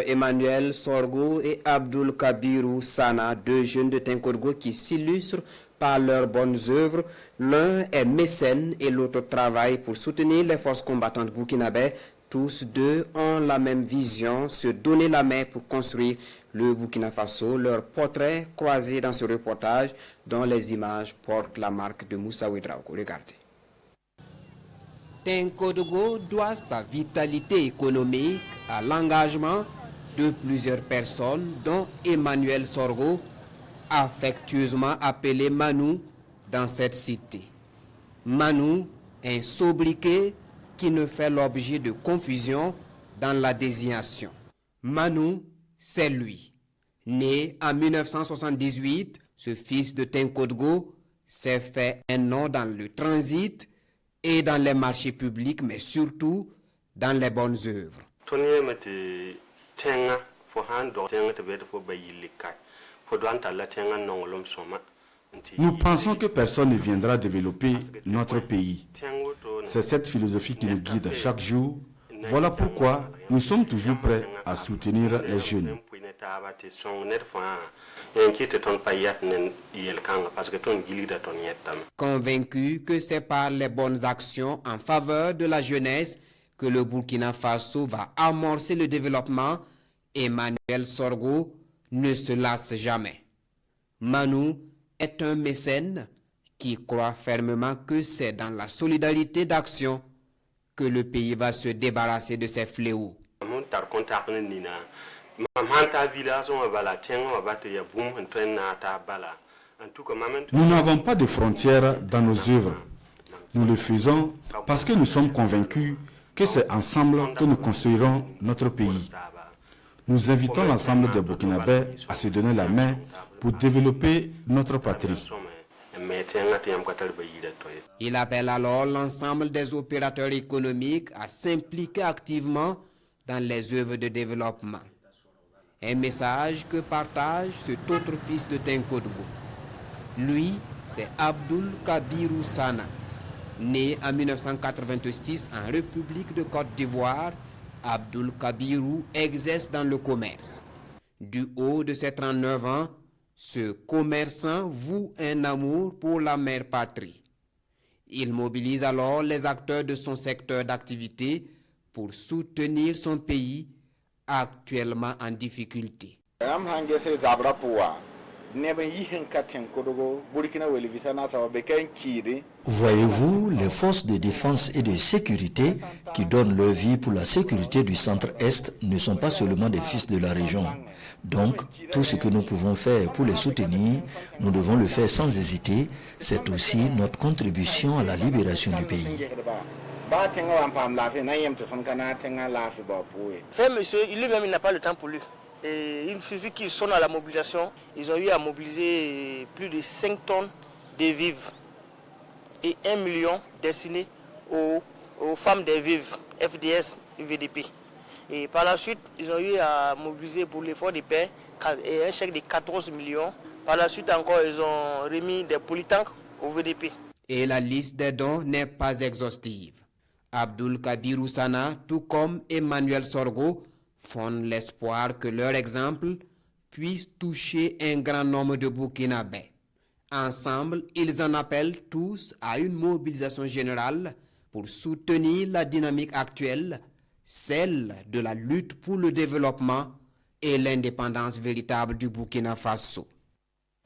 Emmanuel Sorgo et Abdul Kabirou Sana, deux jeunes de Tinkodgo qui s'illustrent par leurs bonnes œuvres. L'un est mécène et l'autre travaille pour soutenir les forces combattantes burkinabè. Tous deux ont la même vision, se donner la main pour construire le Burkina Faso. Leurs portraits croisés dans ce reportage dont les images portent la marque de Moussa Ouedraogo. Regardez. Tinkodgo doit sa vitalité économique à l'engagement de plusieurs personnes, dont Emmanuel Sorgo, affectueusement appelé Manu dans cette cité. Manu, un sobriquet qui ne fait l'objet de confusion dans la désignation. Manu, c'est lui. Né en 1978, ce fils de Tinkodgo s'est fait un nom dans le transit et dans les marchés publics, mais surtout dans les bonnes œuvres. Nous pensons que personne ne viendra développer notre pays. C'est cette philosophie qui nous guide chaque jour. Voilà pourquoi nous sommes toujours prêts à soutenir les jeunes. Convaincu que c'est par les bonnes actions en faveur de la jeunesse que le Burkina Faso va amorcer le développement, Emmanuel Sorgo ne se lasse jamais. Manu est un mécène qui croit fermement que c'est dans la solidarité d'action que le pays va se débarrasser de ses fléaux. Nous n'avons pas de frontières dans nos œuvres. Nous le faisons parce que nous sommes convaincus que c'est ensemble que nous construirons notre pays. Nous invitons l'ensemble des Burkinabè à se donner la main pour développer notre patrie. Il appelle alors l'ensemble des opérateurs économiques à s'impliquer activement dans les œuvres de développement. Un message que partage cet autre fils de Tinkodgo. Lui, c'est Abdul Kabirou Sana. Né en 1986 en République de Côte d'Ivoire, Abdul Kabirou exerce dans le commerce. Du haut de ses 39 ans, ce commerçant voue un amour pour la mère patrie. Il mobilise alors les acteurs de son secteur d'activité pour soutenir son pays actuellement en difficulté. Voyez-vous, les forces de défense et de sécurité qui donnent leur vie pour la sécurité du centre-Est ne sont pas seulement des fils de la région. Donc, tout ce que nous pouvons faire pour les soutenir, nous devons le faire sans hésiter. C'est aussi notre contribution à la libération du pays. C'est monsieur, lui-même, il n'a pas le temps pour lui. Et il suffit qu'ils sonne à la mobilisation. Ils ont eu à mobiliser plus de 5 tonnes de vivres et 1 million destinés aux femmes des vivres, FDS, UVDP. Et par la suite, ils ont eu à mobiliser pour l'effort de paix et un chèque de 14 millions. Par la suite encore, ils ont remis des polytanks au VDP. Et la liste des dons n'est pas exhaustive. Abdul Kabirou Sana, tout comme Emmanuel Sorgo, fondent l'espoir que leur exemple puisse toucher un grand nombre de Burkinabè. Ensemble, ils en appellent tous à une mobilisation générale pour soutenir la dynamique actuelle, celle de la lutte pour le développement et l'indépendance véritable du Burkina Faso.